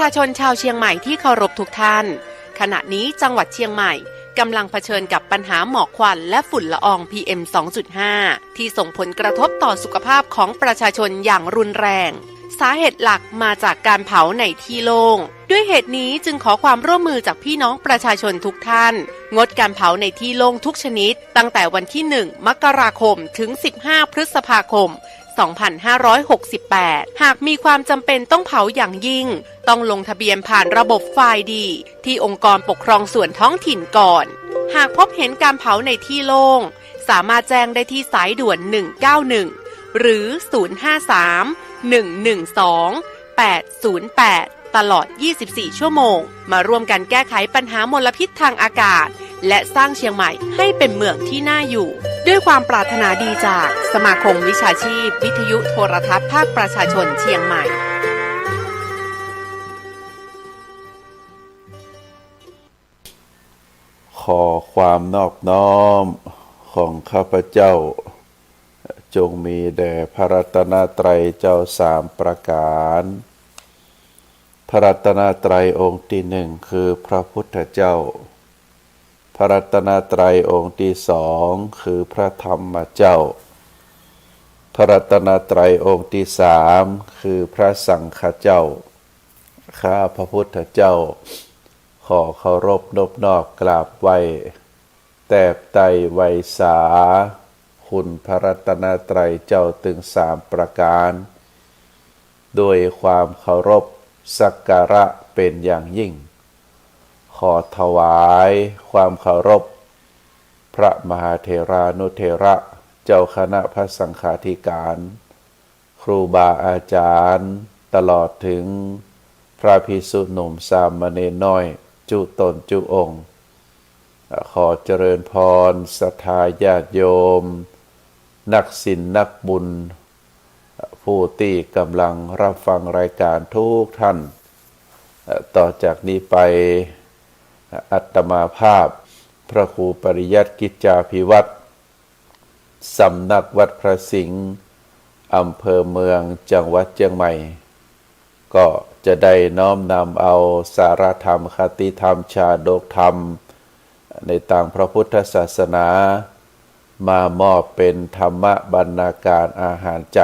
ชาชนชาวเชียงใหม่ที่เคารพทุกท่านขณะนี้จังหวัดเชียงใหม่กำลังเผชิญกับปัญหาหมอกควันและฝุ่นละออง PM 2.5 ที่ส่งผลกระทบต่อสุขภาพของประชาชนอย่างรุนแรงสาเหตุหลักมาจากการเผาในที่โล่งด้วยเหตุนี้จึงขอความร่วมมือจากพี่น้องประชาชนทุกท่านงดการเผาในที่โล่งทุกชนิดตั้งแต่วันที่ 1 มกราคมถึง 15 พฤษภาคม 2568 หากมีความจำเป็นต้องเผาอย่างยิ่งต้องลงทะเบียนผ่านระบบไฟล์ดีที่องค์กรปกครองส่วนท้องถิ่นก่อนหากพบเห็นการเผาในที่โล่งสามารถแจ้งได้ที่สายด่วน 191 หรือ 053-112-808 ตลอด 24 ชั่วโมงมาร่วมกันแก้ไขปัญหามลพิษทางอากาศและสร้างเชียงใหม่ให้เป็นเมืองที่น่าอยู่ด้วยความปรารถนาดีจากสมาคมวิชาชีพวิทยุโทรทัศน์ภาคประชาชนเชียงใหม่ขอความนอบน้อมของข้าพเจ้าจงมีแด่พระรัตนตรัยเจ้าสามประการพระรัตนตรัยองค์ที่หนึ่งคือพระพุทธเจ้าพระรัตนตรัยองค์ที่สองคือพระธรรมเจ้าพระรัตนตรัยองค์ที่สามคือพระสังฆเจ้าข้าพระพุทธเจ้าขอเคารพนบนอบกราบไหว้แตบไตรไวสาคุณพระรัตนตรัยเจ้าถึงสามประการโดยความเคารพสักการะเป็นอย่างยิ่งขอถวายความเคารพพระมหาเถรานุเถระเจ้าคณะพระสังฆาธิการครูบาอาจารย์ตลอดถึงพระภิกษุหนุ่มสามเณรน้อยจุตนจุองค์ขอเจริญพรศรัทธาญาติโยมนักศีลนักบุญผู้ที่กำลังรับฟังรายการทุกท่านต่อจากนี้ไปอัตมาภาพพระครูปริยัติกิจจาภิวัตรสำนักวัดพระสิงห์อำเภอเมืองจังหวัดเชียงใหม่ก็จะได้น้อมนำเอาสารธรรมคติธรรมชาดกธรรมในต่างพระพุทธศาสนามามอบเป็นธรรมบรรณาการอาหารใจ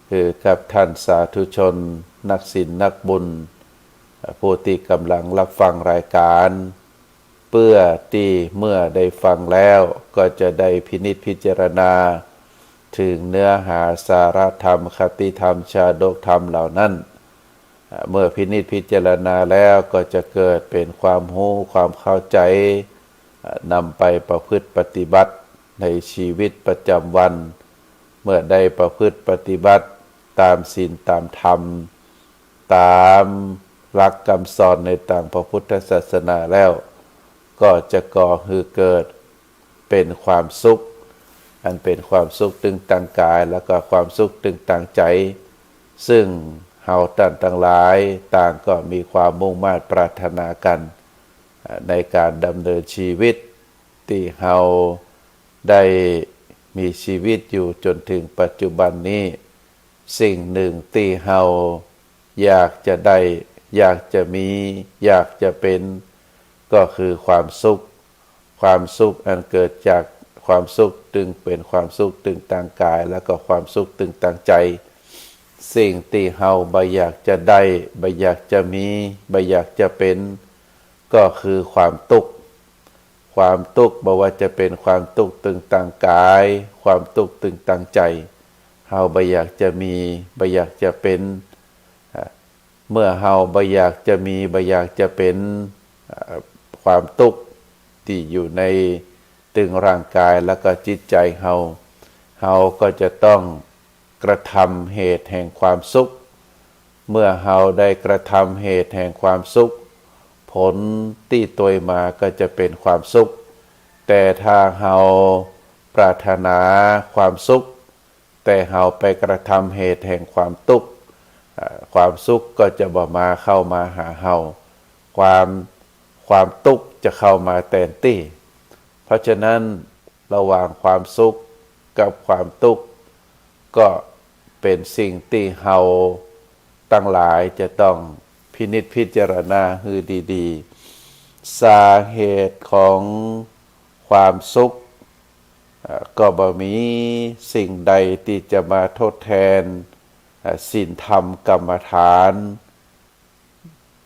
คือกับท่านสาธุชนนักศีลนักบุญผู้ที่กำลังรับฟังรายการเพื่อที่เมื่อได้ฟังแล้วก็จะได้พินิจพิจารณาถึงเนื้อหาสาระธรรมคติธรรมชาดกธรรมเหล่านั้นเมื่อพินิจพิจารณาแล้วก็จะเกิดเป็นความรู้ความเข้าใจนำไปประพฤติปฏิบัติในชีวิตประจำวันเมื่อได้ประพฤติปฏิบัติตามศีลตามธรรมตามหลักคำสอนในต่างพระพุทธศาสนาแล้วก็จะก่อให้เกิดเป็นความสุขอันเป็นความสุขตึงตังกายแล้วก็ความสุขตึงตังใจซึ่งเฮาท่านทั้งหลายต่างก็มีความมุ่งมั่นปรารถนากันในการดำเนินชีวิตที่เฮาได้มีชีวิตอยู่จนถึงปัจจุบันนี้สิ่งหนึ่งที่เฮาอยากจะได้อยากจะมีอยากจะเป็นก็คือความสุขความสุขอันเกิดจากความสุขตึงเป็นความสุขตึงทางกายแล้วก็ความสุขตึงทางใจสิ่งที่เฮาบ่อยากจะได้บ่อยากจะมีบ่อยากจะเป็นก็คือความทุกข์ความทุกข์บ่ว่าจะเป็นความทุกข์ตึงทางกายความทุกข์ตึงทางใจเฮาบ่อยากจะมีบ่อยากจะเป็นเมื่อเฮาบ่อยากจะมีบ่อยากจะเป็นความทุกข์ที่อยู่ในตึงร่างกายแล้วก็จิตใจเฮาก็จะต้องกระทำเหตุแห่งความสุขเมื่อเฮาได้กระทำเหตุแห่งความสุขผลที่ตัวมาก็จะเป็นความสุขแต่ถ้าเฮาปรารถนาความสุขแต่เฮาไปกระทำเหตุแห่งความทุกข์ความสุขก็จะบ่มาเข้ามาหาเฮาความทุกข์จะเข้ามาแทนที่เพราะฉะนั้นระหว่างความสุขกับความทุกข์ก็เป็นสิ่งที่เฮาตั้งหลายจะต้อง พินิจพิจารณาให้ดีๆสาเหตุของความสุขก็บ่มีสิ่งใดที่จะมาทดแทนศีลธรรมกรรมฐาน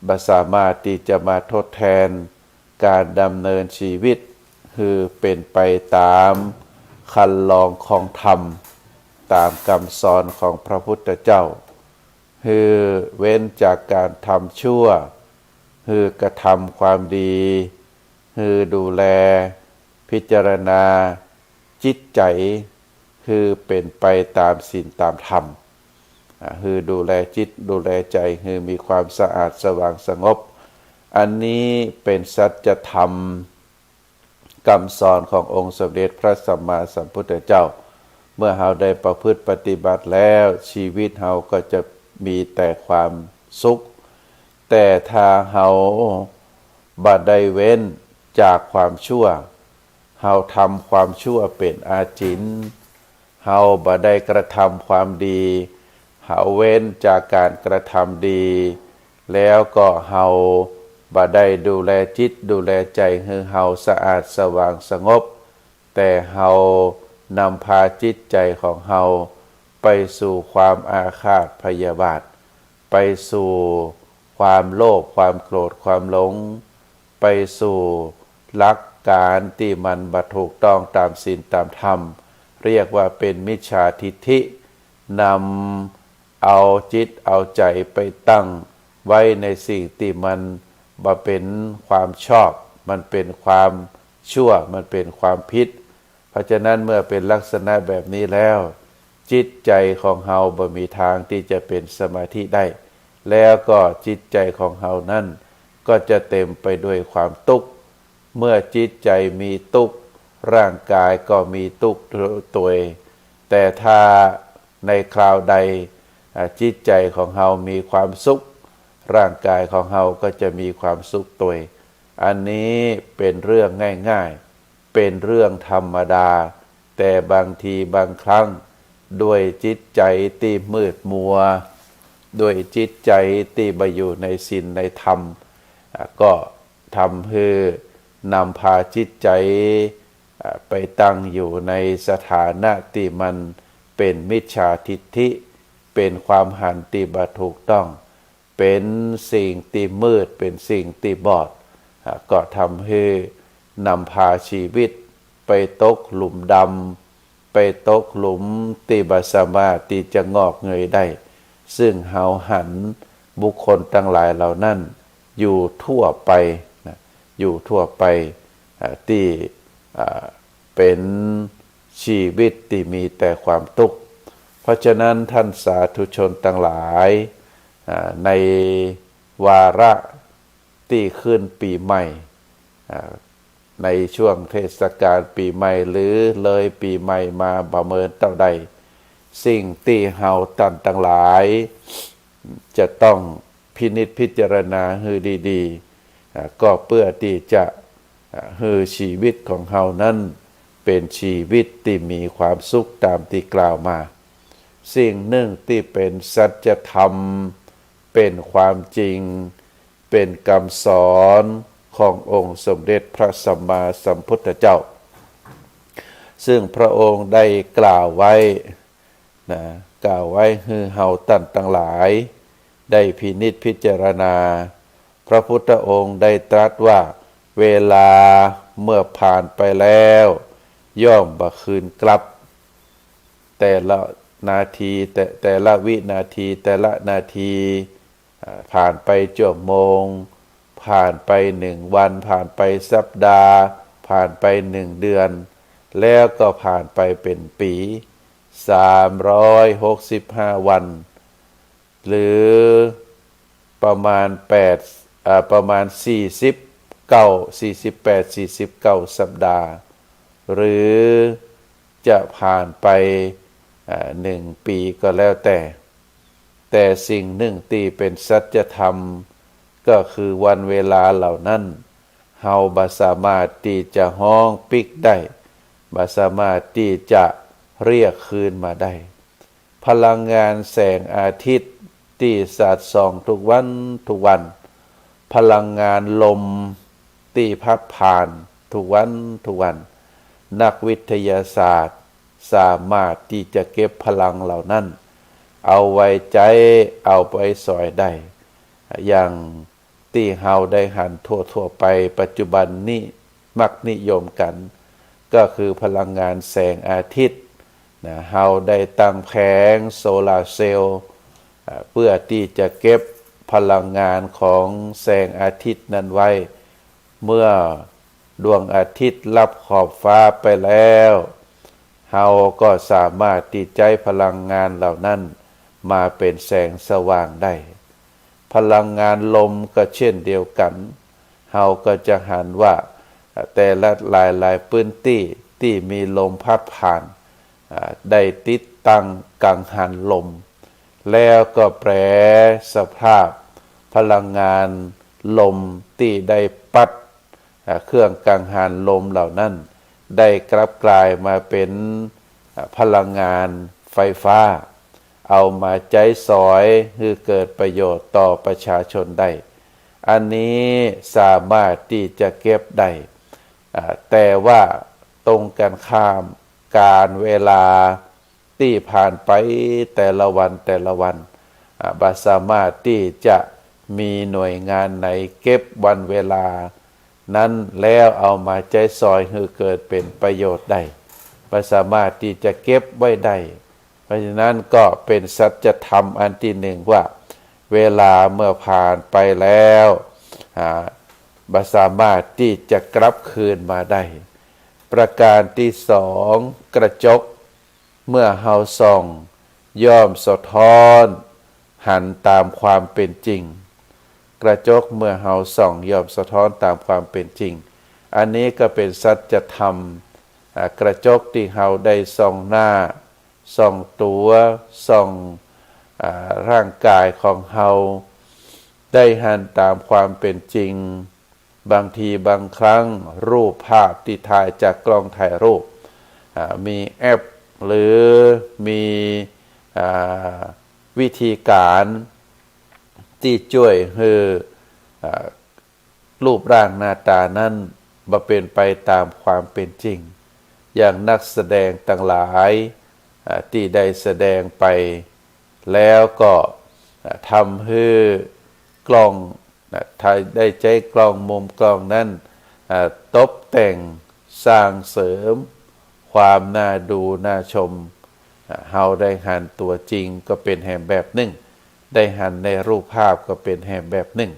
บ่สามารถที่จะมาทดแทนการดำเนินชีวิตคือเป็นไปตามคันลองของธรรมตามคำสอนของพระพุทธเจ้าคือเว้นจากการทำชั่วคือกระทำความดีคือดูแลพิจารณาจิตใจคือเป็นไปตามศีลตามธรรมคือดูแลจิตดูแลใจคือมีความสะอาดสว่างสงบอันนี้เป็นสัจธรรมคำสอนขององค์สมเด็จพระสัมมาสัมพุทธเจ้าเมื่อเราได้ประพฤติปฏิบัติแล้วชีวิตเราก็จะมีแต่ความสุขแต่ถ้าเราบ่ได้เว้นจากความชั่วเราทำความชั่วเป็นอาจินเราบ่ได้กระทำความดีเราเว้นจากการกระทำดีแล้วก็เราบ่ได้ดูแลจิตดูแลใจให้เราสะอาดสว่างสงบแต่เรานำพาจิตใจของเราไปสู่ความอาฆาตพยาบาทไปสู่ความโลภความโกรธความหลงไปสู่หลักการที่มันบ่ถูกต้องตามศีลตามธรรมเรียกว่าเป็นมิจฉาทิฏฐินำเอาจิตเอาใจไปตั้งไว้ในสิ่งที่มันบ่เป็นความชอบมันเป็นความชั่วมันเป็นความผิดเพราะฉะนั้นเมื่อเป็นลักษณะแบบนี้แล้วจิตใจของเฮาบ่มีทางที่จะเป็นสมาธิได้แล้วก็จิตใจของเฮานั้นก็จะเต็มไปด้วยความทุกข์เมื่อจิตใจมีทุกข์ร่างกายก็มีทุกข์ตัวแต่ถ้าในคราวใดจิตใจของเฮามีความสุขร่างกายของเฮาก็จะมีความสุขตัวอันนี้เป็นเรื่องง่ายๆเป็นเรื่องธรรมดาแต่บางทีบางครั้งด้วยจิตใจที่มืดมัวด้วยจิตใจที่บ่อยู่ในศีลในธรรมก็ทำให้นำพาจิตใจไปตั้งอยู่ในสถานะที่มันเป็นมิจฉาทิฏฐิเป็นความหันที่บ่ถูกต้องเป็นสิ่งที่มืดเป็นสิ่งที่บอดก็ทำให้นำพาชีวิตไปตกหลุมดำไปตกหลุมที่บ่สามารถที่จะงอกเงยได้ซึ่งเฮาหันบุคคลทั้งหลายเหล่านั้นอยู่ทั่วไปอยู่ทั่วไปที่เป็นชีวิตที่มีแต่ความทุกข์เพราะฉะนั้นท่านสาธุชนทั้งหลายในวาระที่ขึ้นปีใหม่ในช่วงเทศกาลปีใหม่หรือเลยปีใหม่มาประเมินเท่าใดสิ่งที่เฮาท่านทั้งหลายจะต้องพินิจพิจารณาให้ดีๆก็เพื่อที่จะให้ชีวิตของเฮานั้นเป็นชีวิตที่มีความสุขตามที่กล่าวมาสิ่งหนึ่งที่เป็นสัจธรรมเป็นความจริงเป็นคำสอนขององค์สมเด็จพระสัมมาสัมพุทธเจ้าซึ่งพระองค์ได้กล่าวไว้กล่าวไว้ให้เฮาท่านทั้งหลายได้พินิจพิจารณาพระพุทธองค์ได้ตรัสว่าเวลาเมื่อผ่านไปแล้วย่อมบ่คืนกลับแต่ละนาทีแต่ละวินาทีแต่ละนาทีผ่านไปชั่วโมงผ่านไป1 วันผ่านไปสัปดาห์ผ่านไป1 เดือนแล้วก็ผ่านไปเป็นปี365 วันหรือประมาณ48-49 สัปดาห์หรือจะผ่านไป1 ปีก็แล้วแต่สิ่งหนึ่งที่เป็นสัจธรรมก็คือวันเวลาเหล่านั้นเฮาบ่สามารถที่จะฮ้องปิกได้บ่สามารถที่จะเรียกคืนมาได้พลังงานแสงอาทิตย์ ที่สาดส่องทุกวันทุกวัน พลังงานลมที่พัดผ่านทุกวันทุกวันนักวิทยาศาสตร์สามารถที่จะเก็บพลังเหล่านั้นเอาไว้ใจเอาไปสอยได้อย่างที่เฮาได้หันทั่วไปปัจจุบันนี้มักนิยมกันก็คือพลังงานแสงอาทิตย์เฮาได้ตั้งแผงโซลาร์เซลล์เพื่อที่จะเก็บพลังงานของแสงอาทิตย์นั้นไว้เมื่อดวงอาทิตย์ลับขอบฟ้าไปแล้วเฮาก็สามารถที่ใช้พลังงานเหล่านั้นมาเป็นแสงสว่างได้พลังงานลมก็เช่นเดียวกันเฮาก็จะหันว่าแต่ละหลายพื้นที่ที่มีลมพัดผ่านได้ติดตั้งกังหันลมแล้วก็แปรสภาพพลังงานลมที่ได้ปัดเครื่องกังหันลมเหล่านั้นได้กลับกลายมาเป็นพลังงานไฟฟ้าเอามาใช้สอยให้เกิดประโยชน์ต่อประชาชนได้อันนี้สามารถที่จะเก็บได้แต่ว่าตรงกันข้ามการเวลาที่ผ่านไปแต่ละวันบ่สามารถที่จะมีหน่วยงานไหนเก็บวันเวลานั้นแล้วเอามาใช้สอยให้เกิดเป็นประโยชน์ได้บ่สามารถที่จะเก็บไว้ได้เพราะฉะนั้นก็เป็นสัจธรรมอันที่หนึ่งว่าเวลาเมื่อผ่านไปแล้วบ่สามารถที่จะกลับคืนมาได้ประการที่สองกระจกเมื่อเฮาส่องย่อมสะท้อนหันตามความเป็นจริงกระจกเมื่อเฮาส่องย่อมสะท้อนตามความเป็นจริงอันนี้ก็เป็นสัจธรรมกระจกที่เฮาได้ส่องหน้าส่องตัวส่องร่างกายของเฮาได้หันตามความเป็นจริงบางทีบางครั้งรูปภาพที่ถ่ายจากกล้องถ่ายรูปมีแอปหรือมีวิธีการที่ช่วยให้รูปร่างหน้าตานั้นมาเป็นไปตามความเป็นจริงอย่างนักแสดงต่างหลายที่ได้แสดงไปแล้วก็ทำให้กล้องถ้าได้ใช้กล้องมุมกล้องนั้นตกแต่งสร้างเสริมความน่าดูน่าชมเฮาได้หันตัวจริงก็เป็นแห่งแบบหนึ่งได้หันในรูปภาพก็เป็นแห่งแบบหนึ่ง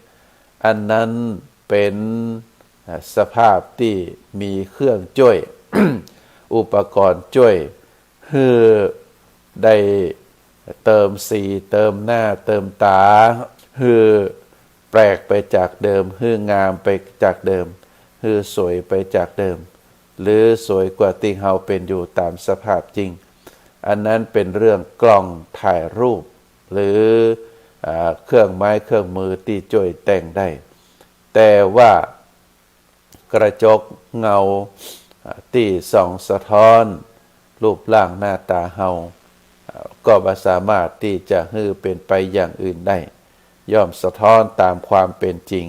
อันนั้นเป็นสภาพที่มีเครื่องช่วย อุปกรณ์ช่วยให้ได้เติมสีเติมหน้าเติมตาให้แปลกไปจากเดิมให้งามไปจากเดิมให้สวยไปจากเดิมหรือสวยกว่าที่เฮาเป็นอยู่ตามสภาพจริงอันนั้นเป็นเรื่องกล้องถ่ายรูปหรือเครื่องไม้เครื่องมือที่ช่วยแต่งได้แต่ว่ากระจกเงาที่ส่องสะท้อนรูปร่างหน้าตาเฮาก็บ่สามารถที่จะให้เป็นไปอย่างอื่นได้ย่อมสะท้อนตามความเป็นจริง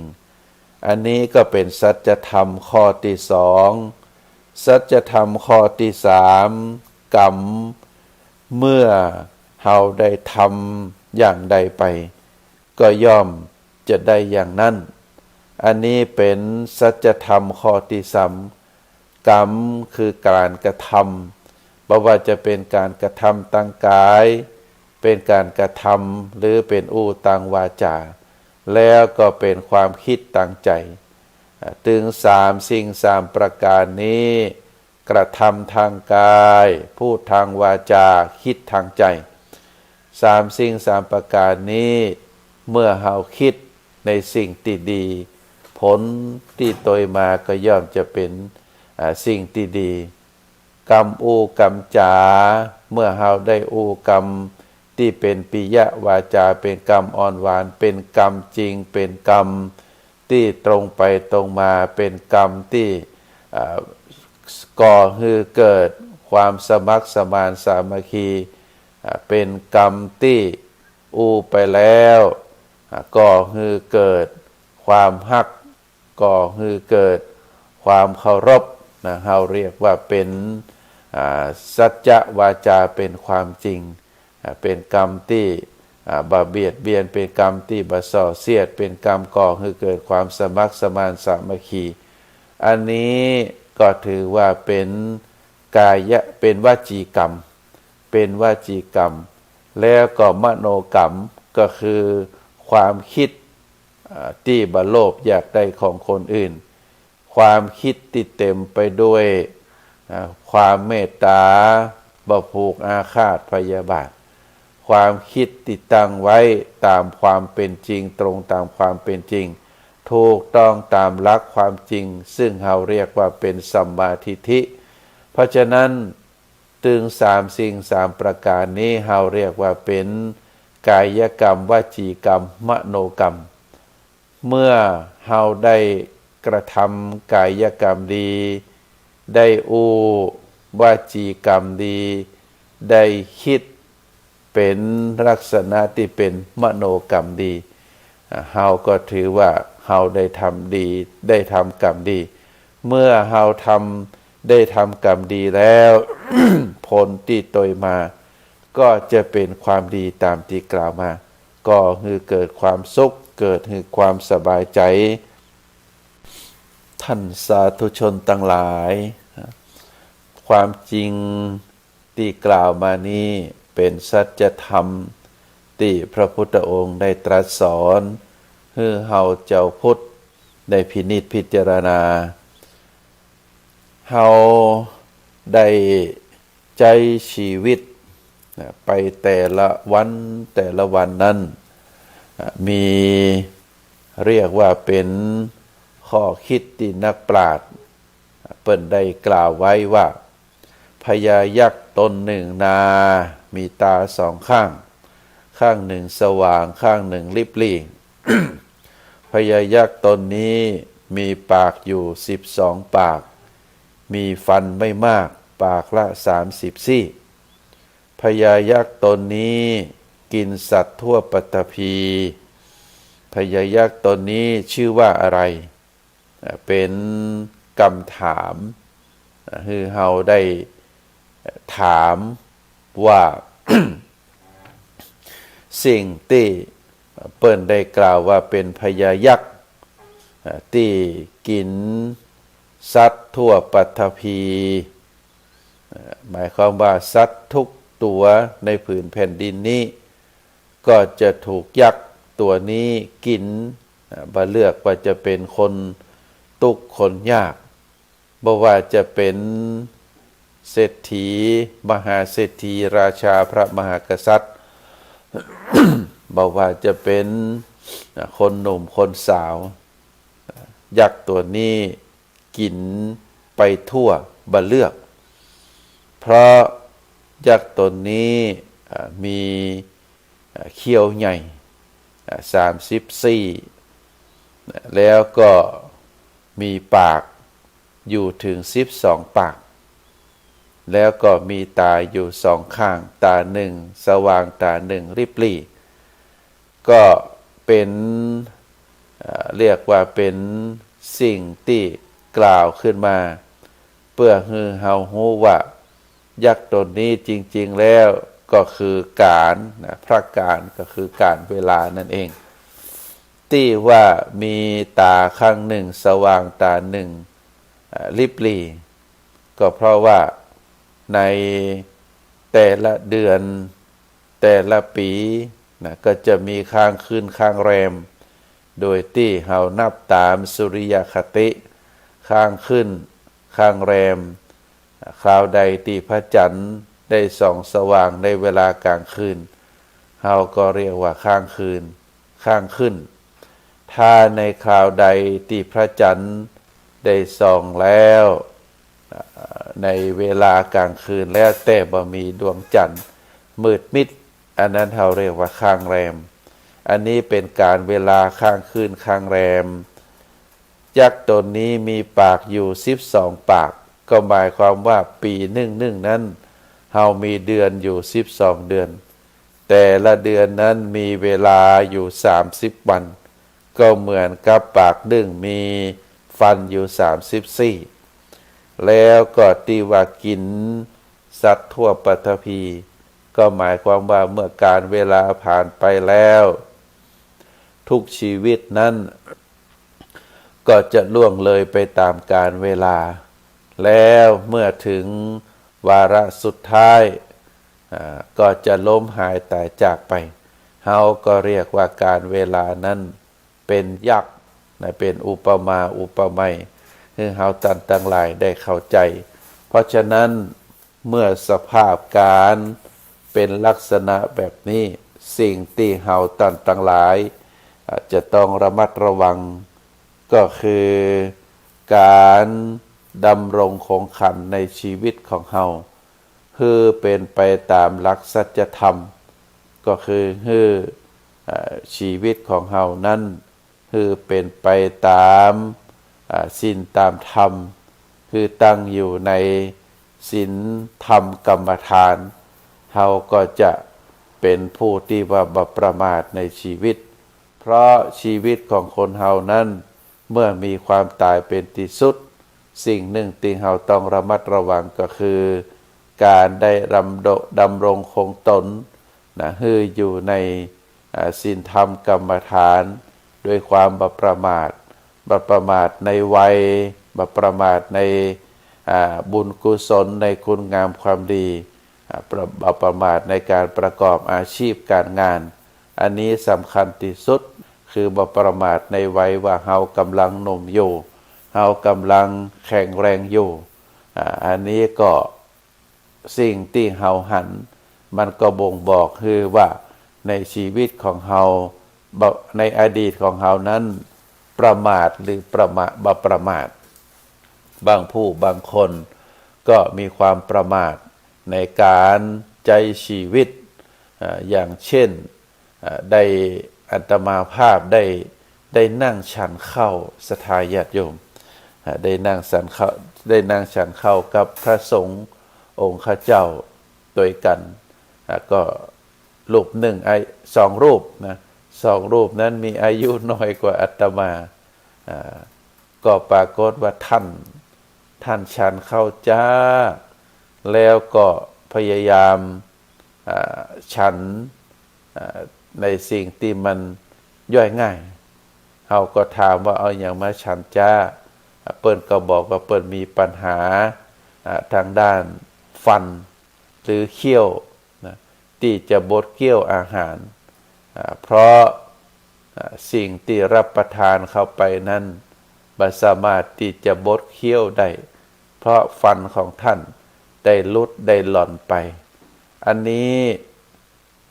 อันนี้ก็เป็นสัจธรรมข้อที่สองสัจธรรมข้อที่สามกรรมเมื่อเฮาได้ทำอย่างใดไปก็ย่อมจะได้อย่างนั้นอันนี้เป็นสัจธรรมข้อที่สามกรรมคือการกระทำบ่ว่าจะเป็นการกระทำทางกายเป็นการกระทำหรือเป็นอู้ทางวาจาแล้วก็เป็นความคิดทางใจถึงสิ่งประการนี้กระทำทางกายพูดทางวาจาคิดทางใจสิ่งประการนี้เมื่อเฮาคิดในสิ่งที่ดีผลที่ตยมาก็ย่อมจะเป็นสิ่งที่ดีกรรมอูกรรมจาเมื่อเฮาได้อูกรรมที่เป็นปิยวาจาเป็นกรรมอ่อนหวานเป็นกรรมจริงเป็นกรรมที่ตรงไปตรงมาเป็นกรรมที่ก่อให้เกิดความสมัครสมานสามัคคีเป็นกรรมที่ อู้ไปแล้วก่อให้เกิดความฮักก่อให้เกิดความเคารพนะเราเรียกว่าเป็นสัจจะวาจาเป็นความจริงเป็นกรรมที่บาเบียดเบียนเป็นกรรมที่บาส่อเสียดเป็นกรรมก่อให้เกิดความสมัครสมานสามัคคีอันนี้ก็ถือว่าเป็นกายะเป็นวจีกรรมเป็นวจีกรรมแล้วก็มโนกรรมก็คือความคิดที่บโลภอยากได้ของคนอื่นความคิดที่เต็มไปด้วยความเมตตาบ่ผูกอาฆาตพยาบาทความคิดติดตั้งไว้ตามความเป็นจริงตรงตามความเป็นจริงถูกต้องตามหลักความจริงซึ่งเราเรียกว่าเป็นสัมมาทิฏฐิเพราะฉะนั้นถึง3สิ่ง3ประการนี้เราเรียกว่าเป็นกายกรรมวจีกรรมมโนกรรมเมื่อเราได้กระทำกายกรรมดีได้อูวจีกรรมดีได้คิดเป็นลักษณะที่เป็นมโนกรรมดีเฮาก็ถือว่าเฮาได้ทำดีได้ทำกรรมดีเมื่อเฮาได้ทำกรรมดีแล้ว ผลที่ตยมาก็จะเป็นความดีตามที่กล่าวมาก็คือเกิดความสุขเกิดคือความสบายใจท่านสาธุชนทั้งหลายความจริงที่กล่าวมานี้เป็นสัจธรรมที่พระพุทธองค์ได้ตรัสสอนให้เฮาเจ้าพุทธได้พินิจพิจารณาเฮาได้ใจชีวิตไปแต่ละวันนั้นมีเรียกว่าเป็นข้อคิดที่นักปราชญ์เปิ้นได้กล่าวไว้ว่าพญายักษ์ตนหนึ่งนามีตาสองข้างข้างหนึ่งสว่างข้างหนึ่งลิบลี่ พญายักษ์ตนนี้มีปากอยู่12ปากมีฟันไม่มากปากละ30ซี่พญายักษ์ตนนี้กินสัตว์ทั่วปฐพีพญายักษ์ตนนี้ชื่อว่าอะไรเป็นคำถามคือเฮาได้ถามว่า สิ่งที่เปิ้นได้กล่าวว่าเป็นพญายักษ์ที่กินสัตว์ทั่วปฐพีหมายความว่าสัตว์ทุกตัวในผืนแผ่นดินนี้ก็จะถูกยักษ์ตัวนี้กินบ่เลือกว่าจะเป็นคนทุกข์คนยากบ่ว่าจะเป็นเศรษฐีมหาเศรษฐีราชาพระมหากษัตริย์ บ่ว่าจะเป็นคนหนุ่มคนสาวยักษ์ตัวนี้กินไปทั่วบ่เลือกเพราะยักษ์ตนนี้มีเขี้ยวใหญ่34แล้วก็มีปากอยู่ถึง12ปากแล้วก็มีตาอยู่2ข้างตาหนึ่งสว่างตาหนึ่งริบลี่ก็เป็นเรียกว่าเป็นสิ่งที่กล่าวขึ้นมาเพื่อให้เฮารู้ว่ายักษ์ตนนี้จริงๆแล้วก็คือการพระการก็คือการเวลานั่นเองที่ว่ามีตาข้างหนึ่งสว่างตาหนึ่งลิบลี่ก็เพราะว่าในแต่ละเดือนแต่ละปีก็จะมีข้างคืนข้างแรมโดยที่เฮานับตามสุริยคติข้างขึ้นข้างแรมคราวใดที่พระจันทร์ได้ส่องสว่างในเวลากลางคืนเฮาก็เรียกว่าข้างคืนข้างขึ้นถ้าในคราวใดที่พระจันทร์ได้ส่องแล้วในเวลากลางคืนแล้วแต่บ่มีดวงจันทร์มืดมิดอันนั้นเฮาเรียกว่าข้างแรมอันนี้เป็นการเวลาข้างคืนข้างแรมยักษ์ตนนี้มีปากอยู่12ปากก็หมายความว่าปีหนึ่งนั้นเฮามีเดือนอยู่12เดือนแ แต่ละเดือนนั้นมีเวลาอยู่30 วันก็เหมือนกับปากดึงมีฟันอยู่34แล้วก็ตีว่ากินสัตว์ทั่วปฐพีก็หมายความว่าเมื่อการเวลาผ่านไปแล้วทุกชีวิตนั้นก็จะล่วงเลยไปตามกาลเวลาแล้วเมื่อถึงวาระสุดท้ายก็จะล้มหายตายจากไปเฮาก็เรียกว่าการเวลานั้นเป็นยักษ์เป็นอุปมาอุปไมยให้เฮาท่านทั้งหลายได้เข้าใจเพราะฉะนั้นเมื่อสภาพการเป็นลักษณะแบบนี้สิ่งที่เฮาท่านทั้งหลายจะต้องระมัดระวังก็คือการดำรงคงขันในชีวิตของเฮาคือเป็นไปตามหลักสัจธรรมก็คือชีวิตของเฮานั้นคือเป็นไปตามศีลตามธรรมคือตั้งอยู่ในศีลธรรมกรรมฐานเฮาก็จะเป็นผู้ที่ว่าบ่ประมาทในชีวิตเพราะชีวิตของคนเฮานั้นเมื่อมีความตายเป็นที่สุดสิ่งหนึ่งที่เฮาต้องระมัดระวังก็คือการได้ดำรงคงตนคืออยู่ในศีลธรรมกรรมฐานด้วยความบ่ประมาทในวัยบ่ประมาทในบุญกุศลในคุณงามความดีบ่ประมาทในการประกอบอาชีพการงานอันนี้สำคัญที่สุดคือบ่ประมาทในวัยว่าเฮากำลังหนุ่มอยู่เฮากำลังแข็งแรงอยู่อันนี้ก็สิ่งที่เฮาหันมันก็บ่งบอกคือว่าในชีวิตของเฮาในอดีตของเฮานั้นประมาทหรือบ่ประมาทบางผู้บางคนก็มีความประมาทในการใจชีวิตอย่างเช่นได้อาตมาภาพได้นั่งฉันข้าวศรัทธาญาติโยมได้นั่งฉันข้าวกับพระสงฆ์องค์ข้าเจ้าด้วยกันก็รูปหนึ่ง2 รูปนะ2 รูปนั้นมีอายุน้อยกว่าอาตมาก็ปรากฏว่าท่านฉันข้าวจ้าแล้วก็พยายามฉันในสิ่งที่มันย่อยง่ายเฮาก็ถามว่าเอาอย่างมาฉันจ้าเปิ้นก็บอกว่าเปิ้นมีปัญหาทางด้านฟันหรือเคี้ยวที่จะบดเคี้ยวอาหารเพราะสิ่งที่รับประทานเข้าไปนั้นบ่สามารถที่จะบดเคี้ยวได้เพราะฟันของท่านได้หลุดได้หล่อนไปอันนี้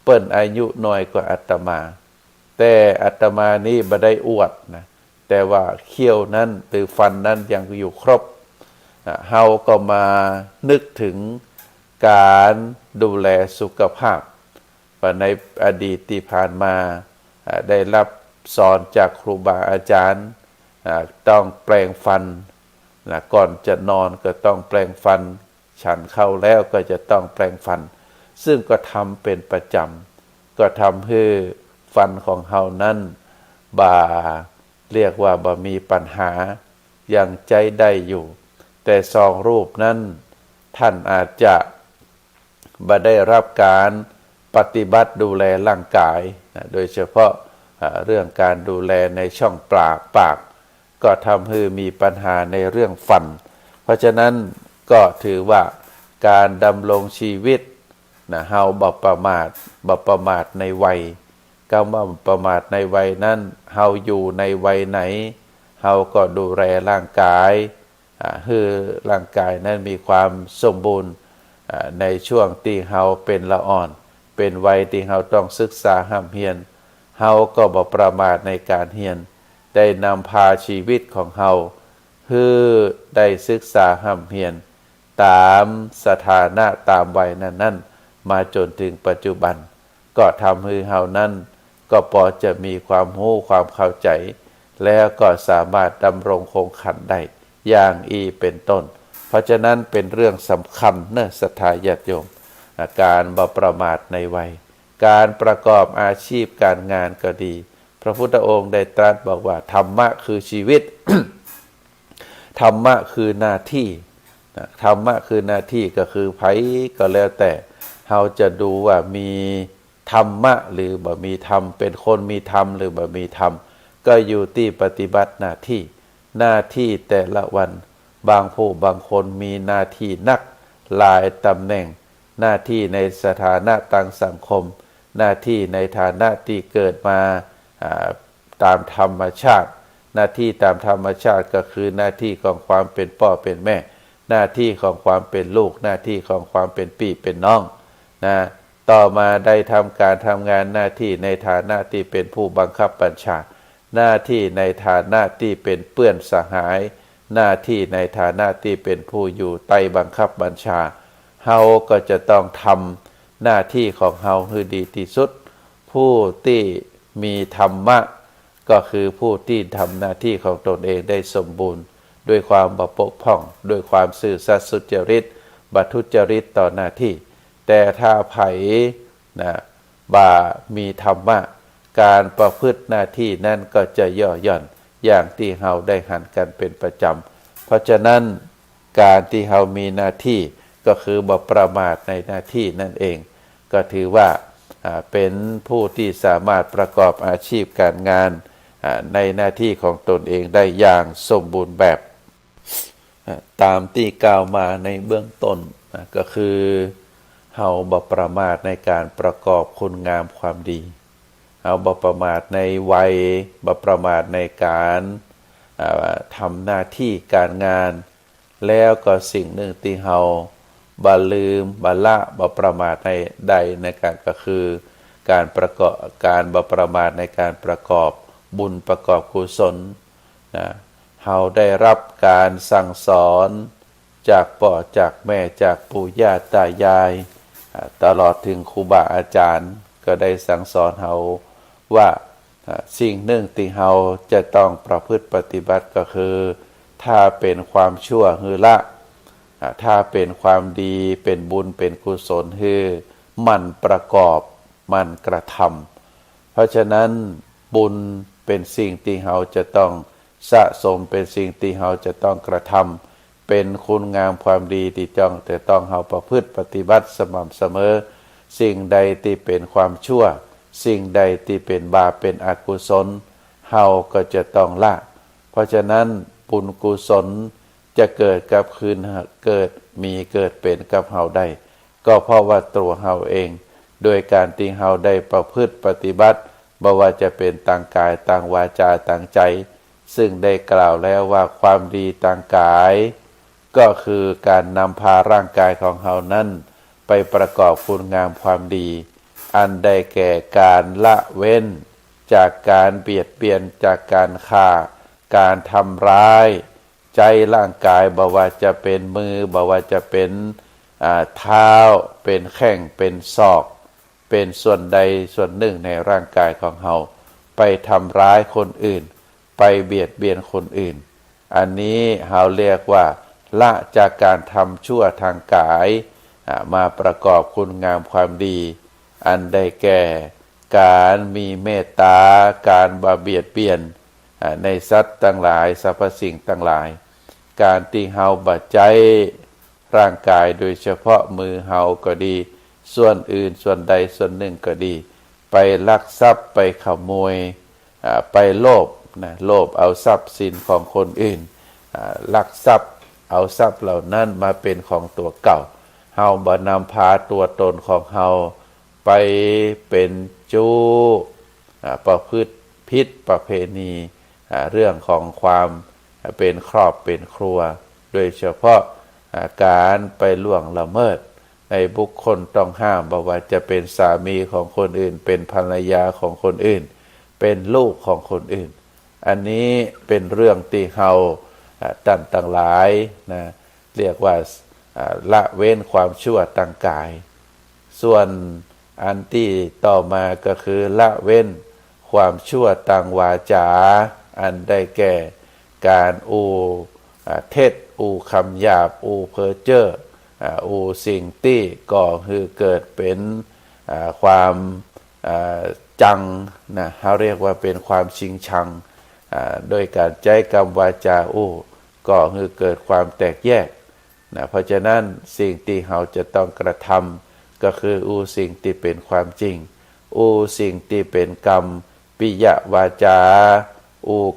เปิ้นอายุน้อยกว่าอาตมาแต่อาตมานี่บ่ได้อวดนะแต่ว่าเคี้ยวนั้นหรือฟันนั้นยังอยู่ครบเฮาก็มานึกถึงการดูแลสุขภาพว่าในอดีตที่ผ่านมาได้รับสอนจากครูบาอาจารย์ต้องแปรงฟันก่อนจะนอนก็ต้องแปรงฟันฉันเข้าแล้วก็จะต้องแปรงฟันซึ่งก็ทำเป็นประจำก็ทำให้ฟันของเฮานั้นเรียกว่าบ่มีปัญหายังใจได้อยู่แต่2 รูปนั้นท่านอาจจะบ่ได้รับการปฏิบัติดูแลร่างกายโดยเฉพาะเรื่องการดูแลในช่องปากก็ทำให้มีปัญหาในเรื่องฟันเพราะฉะนั้นก็ถือว่าการดำรงชีวิตเฮาบ่ประมาทในวัยคำว่าประมาทในวัยนั้นเฮาอยู่ในวัยไหนเฮาก็ดูแลร่างกายให้ร่างกายนั้นมีความสมบูรณ์ในช่วงที่เฮาเป็นละอ่อนเป็นวัยที่เฮาต้องศึกษาห้ำเฮียนเฮาก็บ่ประมาทในการเฮียนได้นำพาชีวิตของเฮาให้ได้ศึกษาห้ำเฮียนตามสถานะตามวัยนั้นมาจนถึงปัจจุบันก็ทำให้เฮานั้นก็พอจะมีความรู้ความเข้าใจแล้วก็สามารถดำรงคงขันได้อย่างเป็นต้นเพราะฉะนั้นเป็นเรื่องสำคัญศรัทธาญาติโยมการบ่ประมาทในวัย การประกอบอาชีพการงานก็ดีพระพุทธองค์ได้ตรัสบอกว่าธรรมะคือชีวิต ธรรมะคือหน้าที่ธรรมะคือหน้าที่ก็คือไผก็แล้วแต่เราจะดูว่ามีธรรมะหรือบ่มีธรรมเป็นคนมีธรรมหรือบ่มีธรรมก็อยู่ที่ปฏิบัติหน้าที่แต่ละวันบางผู้บางคนมีหน้าที่นักหลายตำแหน่งหน้าที่ในสถานะทางสังคมหน้าที่ในฐานะที่เกิดมาตามธรรมชาติหน้าที่ตามธรรมชาติก็คือหน้าที่ของความเป็นพ่อเป็นแม่หน้าที่ของความเป็นลูกหน้าที่ของความเป็นพี่เป็นน้องนะต่อมาได้ทำการทำงานหน้าที่ในฐานะที่เป็นผู้บังคับบัญชาหน้าที่ในฐานะที่เป็นเพื่อนสหายหน้าที่ในฐานะที่เป็นผู้อยู่ใต้บังคับบัญชาเฮาก็จะต้องทำหน้าที่ของเฮาให้ดีที่สุดผู้ที่มีธรรมะก็คือผู้ที่ทำหน้าที่ของตนเองได้สมบูรณ์ด้วยความบกพร่องด้วยความซื่อสัตย์สุจริตบัทุจริตต่อหน้าที่แต่ถ้าไผนะบ่ามีธรรมะการประพฤติหน้าที่นั่นก็จะย่อหย่อนอย่างที่เฮาได้หันกันเป็นประจำเพราะฉะนั้นการที่เฮามีหน้าที่ก็คือบ่ประมาทในหน้าที่นั่นเองก็ถือว่าเป็นผู้ที่สามารถประกอบอาชีพการงานในหน้าที่ของตนเองได้อย่างสมบูรณ์แบบตามที่กล่าวมาในเบื้องต้นก็คือเฮาบ่ประมาทในการประกอบคุณงามความดีเฮาบ่ประมาทในวัยบ่ประมาทในการทำหน้าที่การงานแล้วก็สิ่งหนึ่งที่เฮาบ่ลืมบ่ละบ่ประมาทในใดในการก็คือการบ่ประมาทในการประกอบบุญประกอบกุศลนะเฮาได้รับการสั่งสอนจากพ่อจากแม่จากปู่ย่าตายายตลอดถึงครูบาอาจารย์ก็ได้สั่งสอนเฮาว่าสิ่งหนึ่งที่เฮาจะต้องประพฤติปฏิบัติก็คือถ้าเป็นความชั่วคือละถ้าเป็นความดีเป็นบุญเป็นกุศลคือมันประกอบมันกระทำเพราะฉะนั้นบุญเป็นสิ่งที่เฮาจะต้องสะสมเป็นสิ่งที่เฮาจะต้องกระทำเป็นคุณงามความดีที่จะต้องเฮาประพฤติปฏิบัติสม่ำเสมอสิ่งใดที่เป็นความชั่วสิ่งใดที่เป็นบาปเป็นอกุศลเฮาก็จะต้องละเพราะฉะนั้นบุญกุศลจะเกิดกับคืนเกิดเป็นกับเฮาได้ก็เพราะว่าตัวเฮาเองโดยการที่เฮาได้ประพฤติปฏิบัติบ่ว่าจะเป็นทางกายทางวาจาทางใจซึ่งได้กล่าวแล้วว่าความดีทางกายก็คือการนำพาร่างกายของเฮานั้นไปประกอบคุณงามความดีอันได้แก่การละเว้นจากการเบียดเบียนจากการฆ่าการทำร้ายใจร่างกายบ่ว่าจะเป็นมือบ่ว่าจะเป็นเท้าเป็นแข้งเป็นศอกเป็นส่วนใดส่วนหนึ่งในร่างกายของเฮาไปทำร้ายคนอื่นไปเบียดเบียนคนอื่นอันนี้เฮาเรียกว่าละจากการทำชั่วทางกายมาประกอบคุณงามความดีอันได้แก่การมีเมตตาการบ่เบียดเบียนในสัตว์ทั้งหลายสรรพสิ่งทั้งหลายการที่เฮาบ่ใจร่างกายโดยเฉพาะมือเฮาก็ดีส่วนอื่นส่วนใดส่วนหนึ่งก็ดีไปลักทรัพย์ไปขโมยไปโลภเอาทรัพย์สินของคนอื่นลักทรัพย์เอาทรัพย์เหล่านั้นมาเป็นของตัวเก่าเฮาบ่นำพาตัวตนของเฮาไปเป็นจู้ประพฤติผิดประเพณีเรื่องของความเป็นครอบเป็นครัวโดยเฉพาะการไปล่วงละเมิดในบุคคลต้องห้ามบ่ว่าจะเป็นสามีของคนอื่นเป็นภรรยาของคนอื่นเป็นลูกของคนอื่นอันนี้เป็นเรื่องที่เฮาท่านทั้งหลายนะเรียกว่าละเว้นความชั่วทางกายส่วนอันที่ต่อมาก็คือละเว้นความชั่วทางวาจาอันได้แก่การเท็จคำหยาบเพ้อเจ้อสิ่งที่ก่อคือเกิดเป็น ความจังนะเขาเรียกว่าเป็นความชิงชังโดยการใช้กรรมวาจาก็คือเกิดความแตกแยกนะเพราะฉะนั้นสิ่งที่เราจะต้องกระทำก็คือสิ่งที่เป็นความจริงสิ่งที่เป็นกรรมปิยวาจา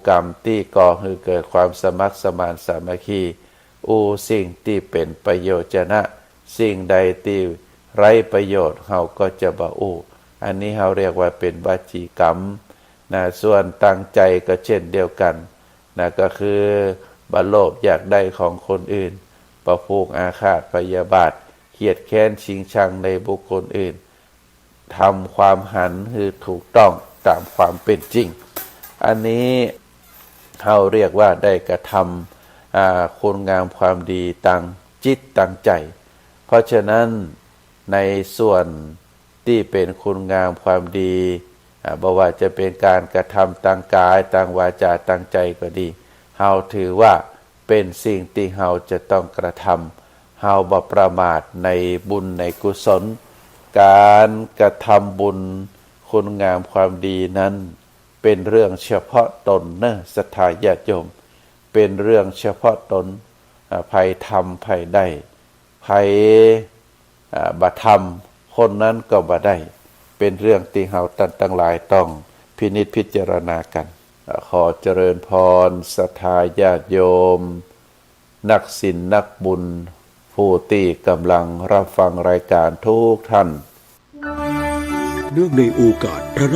กรรมที่ก่อให้เกิดความสมัครสมานสามัคคีสิ่งที่เป็นประโยชน์นะสิ่งใดที่ไร้ประโยชน์เราก็จะบ่อันนี้เราเรียกว่าเป็นวจีกรรมนะส่วนตั้งใจก็เช่นเดียวกันนะก็คือบโลภอยากได้ของคนอื่นประผูกอาฆาตพยาบาทเกียดแค้นชิงชังในบุคคลอื่นทำความหันคือถูกต้องตามความเป็นจริงอันนี้เราเรียกว่าได้กระทำคุณงามความดีตั้งจิตตั้งใจเพราะฉะนั้นในส่วนที่เป็นคุณงามความดีบ่ว่าจะเป็นการกระทำตั้งกายตั้งวาจาตั้งใจก็ดีเฮาถือว่าเป็นสิ่งที่เฮาจะต้องกระทำเฮาบ่ประมาทในบุญในกุศลการกระทำบุญคุณงามความดีนั้นเป็นเรื่องเฉพาะตนนะศรัทธาญาติโยมเป็นเรื่องเฉพาะตนภัยทำภัยได้ภัยบ่ทำคนนั้นก็บ่ได้เป็นเรื่องที่เฮาตั้งหลายต้องพินิจพิจารณากันขอเจริญพรศรัทธาญาติโยมนักศีลนักบุญผู้ที่กำลังรับฟังรายการทุกท่านเนื่องในโอกาสพระ